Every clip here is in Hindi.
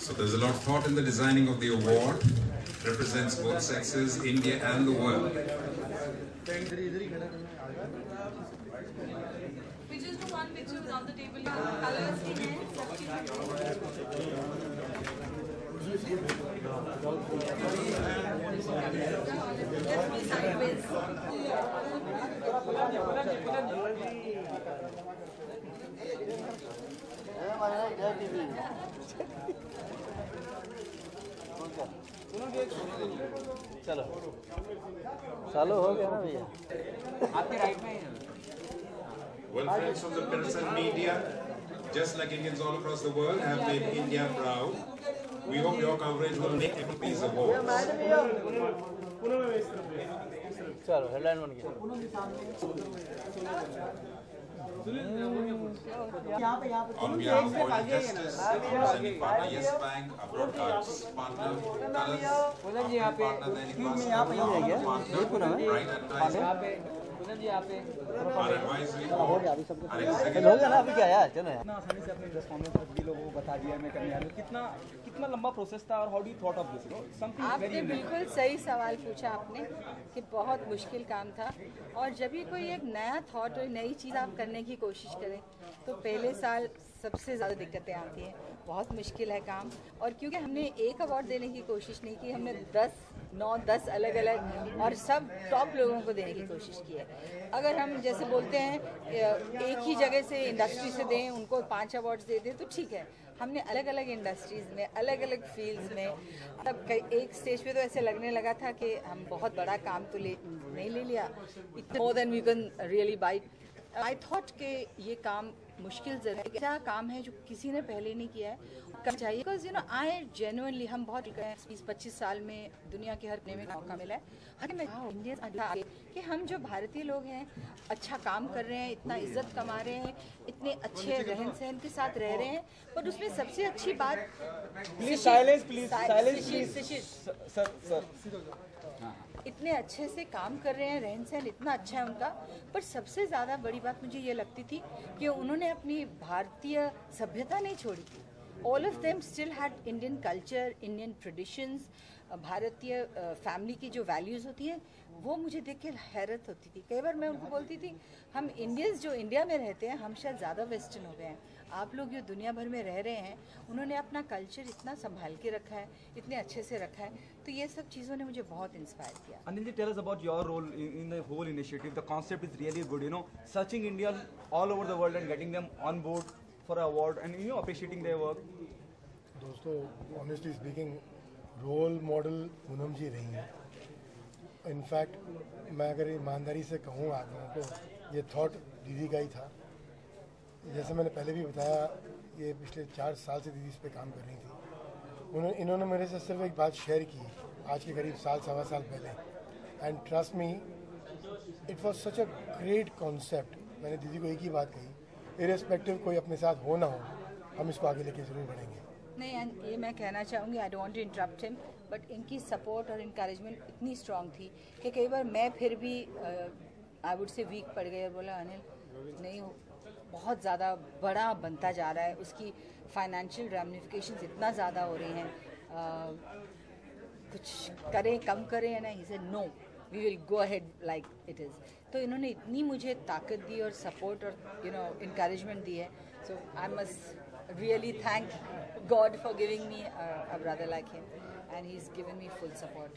So there's a lot of thought in the designing of the award. Represents both sexes, India and the world. We just do one picture without the table. Colors की हैं, सब चीजें sideways. चलो चलो हो गया ना भैया आपके राइट में Well, friends from the press and media, just like Indians all across the world have made India proud, we hope your coverage will make these awards. चलो हेडलाइन बन गया On behalf of all investors, presenting partner Yes Bank, our broadcast partner, Colors, our partner Dainik Bhaskar, our partner Bright Advertising, our advisory board, our executive. हो गया ना अभी क्या यार चलो यार कितना आसानी से अपने रिस्पॉन्डेंट रख लोगों को बता दिया मैं करने आ रहा हूँ कितना लंबा प्रोसेस था और how do you thought of this something आपने वेरी बिल्कुल सही सवाल पूछा आपने कि बहुत मुश्किल काम था और जब भी कोई एक नया थॉट और नई चीज़ आप करने की कोशिश करें तो पहले साल सबसे ज़्यादा दिक्कतें आती हैं बहुत मुश्किल है काम और क्योंकि हमने एक अवार्ड देने की कोशिश नहीं की हमने 9-10 अलग अलग और सब टॉप लोगों को देने की कोशिश की है अगर हम जैसे बोलते हैं एक ही जगह से इंडस्ट्री से दें उनको 5 अवार्ड्स दे दें तो ठीक है हमने अलग अलग इंडस्ट्रीज़ में अलग अलग फील्ड्स में तब एक स्टेज पे तो ऐसे लगने लगा था कि हम बहुत बड़ा काम तो नहीं ले लिया more than we can really bite I thought कि ये काम मुश्किल जरूर क्या काम है जो किसी ने पहले नहीं किया है करना चाहिए because you know I genuinely हम बहुत 20-25 साल में दुनिया के हर कोने में मौका मिला है हर में इंडियन कि हम जो भारतीय लोग हैं अच्छा काम कर रहे हैं इतना इज्जत कमा रहे हैं इतने अच्छे रहन सहन के साथ रह रहे हैं पर उसमें सबसे अच्छी बात इतने अच्छे से काम कर रहे हैं रहन सहन इतना अच्छा है उनका पर सबसे ज़्यादा बड़ी बात मुझे ये लगती थी कि उन्होंने अपनी भारतीय सभ्यता नहीं छोड़ी थी all of them still had Indian culture Indian traditions भारतीय फैमिली की जो वैल्यूज़ होती हैं वो मुझे देख के हैरत होती थी कई बार मैं उनको बोलती थी हम इंडियंस जो इंडिया में रहते हैं हम शायद ज़्यादा वेस्टर्न हो गए हैं आप लोग जो दुनिया भर में रह रहे हैं उन्होंने अपना कल्चर इतना संभाल के रखा है इतने अच्छे से रखा है तो ये सब चीज़ों ने मुझे बहुत इंस्पायर किया Anil ji, tell us about your role in the whole initiative. The concept is really good, you know, searching India all over the world and getting them on board for an award and you know appreciating their work. दोस्तों honestly speaking role model Poonam ji रही हैं इनफैक्ट मैं अगर ईमानदारी से कहूँ आप लोगों को ये थॉट दीदी का ही था जैसे मैंने पहले भी बताया ये पिछले 4 साल से दीदी इस पे काम कर रही थी इन्होंने मेरे से सिर्फ एक बात शेयर की आज के करीब सवा साल पहले and trust me it was such a great concept मैंने दीदी को एक ही बात कही इरेस्पेक्टिव कोई अपने साथ हो ना हो हम इसको आगे लेके जरूर बढ़ेंगे नहीं ये मैं कहना चाहूँगी I don't want to interrupt him but इनकी सपोर्ट और इनकरेजमेंट इतनी स्ट्रांग थी कि कई बार मैं फिर भी आई वुड से वीक पड़ गई और बोला अनिल नहीं हो बहुत ज़्यादा बड़ा बनता जा रहा है उसकी फाइनेंशियल रेमिफिकेशंस इतना ज़्यादा हो रही हैं कुछ करें कम करें या नहीं से no we will go ahead like it is तो इन्होंने इतनी मुझे ताकत दी और सपोर्ट और यू नो इनकरेजमेंट दी है so I must really thank God for giving me a brother like him and he's given me full support.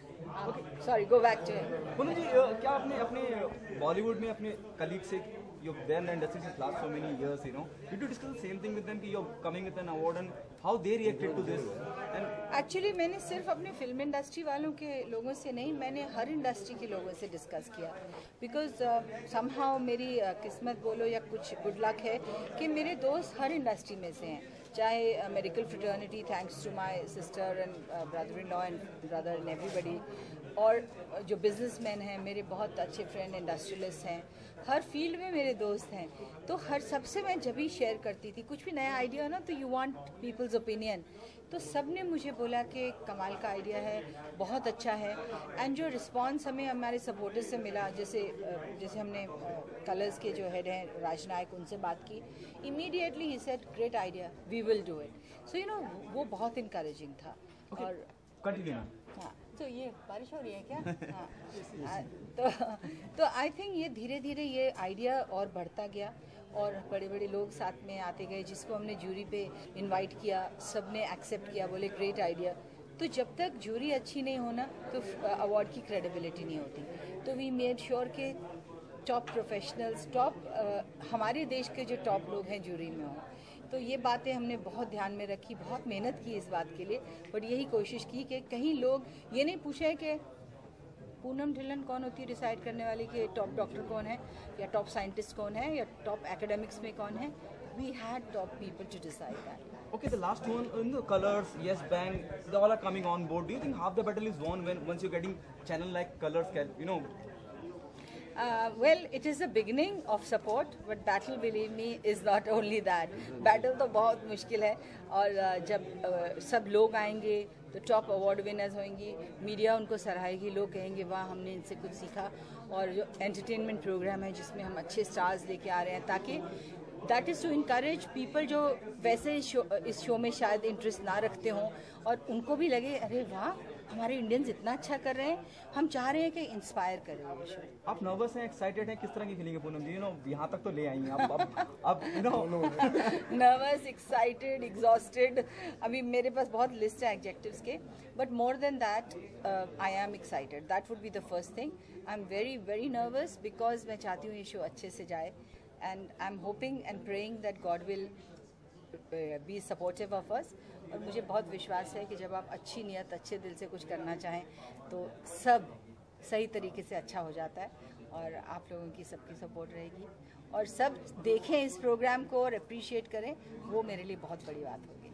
Sorry, go back to him. Poonam ji क्या आपने अपने बॉलीवुड में अपने कलीग से you've been in the industry since last so many years, you know, did you discuss the same thing with them कि you're coming with an award and how they reacted to this? And actually मैंने सिर्फ अपने फिल्म इंडस्ट्री वालों के लोगों से नहीं मैंने हर इंडस्ट्री के लोगों से डिस्कस किया बिकॉज समहाउ मेरी किस्मत बोलो या कुछ गुड लक है कि मेरे दोस्त हर इंडस्ट्री में से हैं चाहे medical fraternity thanks to my sister and brother in law and brother and everybody और जो बिजनेसमैन हैं, मेरे बहुत अच्छे फ्रेंड इंडस्ट्रियलिस्ट हैं, हर फील्ड में मेरे दोस्त हैं, तो हर सबसे मैं जब भी शेयर करती थी कुछ भी नया आइडिया हो ना, तो यू वांट पीपल्स ओपिनियन, तो सब ने मुझे बोला कि कमाल का आइडिया है, बहुत अच्छा है। एंड जो रिस्पांस हमें हमारे सपोर्टर्स से मिला, जैसे हमने कलर्स के जो हेड हैं राजनायक, उनसे बात की, इमीडिएटली ही said great idea, we will do it. So you know वो बहुत इनकरेजिंग था। और कंटिन्यू। हाँ, तो ये बारिश हो रही है क्या? हाँ, तो आई थिंक ये धीरे धीरे ये आइडिया और बढ़ता गया और बड़े बड़े लोग साथ में आते गए, जिसको हमने जूरी पे इनवाइट किया, सब ने एक्सेप्ट किया, बोले ग्रेट आइडिया। तो जब तक जूरी अच्छी नहीं होना तो अवार्ड की क्रेडिबिलिटी नहीं होती। तो वी मेड श्योर के टॉप प्रोफेशनल्स, हमारे देश के जो टॉप लोग हैं जूरी में हों। तो ये बातें हमने बहुत ध्यान में रखी, बहुत मेहनत की इस बात के लिए, बट यही कोशिश की कि कहीं लोग ये नहीं पूछे कि पूनम ढिल्लन कौन होती है डिसाइड करने वाली कि टॉप डॉक्टर कौन है या टॉप साइंटिस्ट कौन है या टॉप एकेडमिक्स में कौन है। We had top people to decide that. Okay, the last one in the Colors, Yes Bank, they all are coming on board. Do you think half the battle is won once you're getting channel like Colors can, you know? Well, it is the beginning of support, but battle, believe me, is not only that. Battle तो बहुत मुश्किल है, और जब सब लोग आएंगे तो टॉप अवार्ड विनर्स होंगी, मीडिया उनको सराहेगी, लोग कहेंगे वाह हमने इनसे कुछ सीखा। और जो एंटरटेनमेंट प्रोग्राम है जिसमें हम अच्छे स्टार्स लेके आ रहे हैं, ताकि that is to encourage people जो वैसे इस शो में शायद इंटरेस्ट ना रखते हों, और उनको भी लगे अरे वाह हमारे इंडियंस इतना अच्छा कर रहे हैं, हम चाह रहे हैं कि इंस्पायर करें ये शो। आप नर्वस हैं, एक्साइटेड हैं, किस तरह की फीलिंग है पूनम जी? यू नो यहाँ तक तो ले आई हैं अब you know nervous, excited, exhausted, अभी मेरे पास बहुत लिस्ट है एडजेक्टिव्स के, but more than that I am excited, that would be the first thing. I am very very nervous because मैं चाहती हूँ ये शो अच्छे से जाए, and I am hoping and praying that God will be supportive of us. और मुझे बहुत विश्वास है कि जब आप अच्छी नियत, अच्छे दिल से कुछ करना चाहें तो सब सही तरीके से अच्छा हो जाता है, और आप लोगों की सबकी सपोर्ट रहेगी, और सब देखें इस प्रोग्राम को और अप्रिशिएट करें, वो मेरे लिए बहुत बड़ी बात होगी।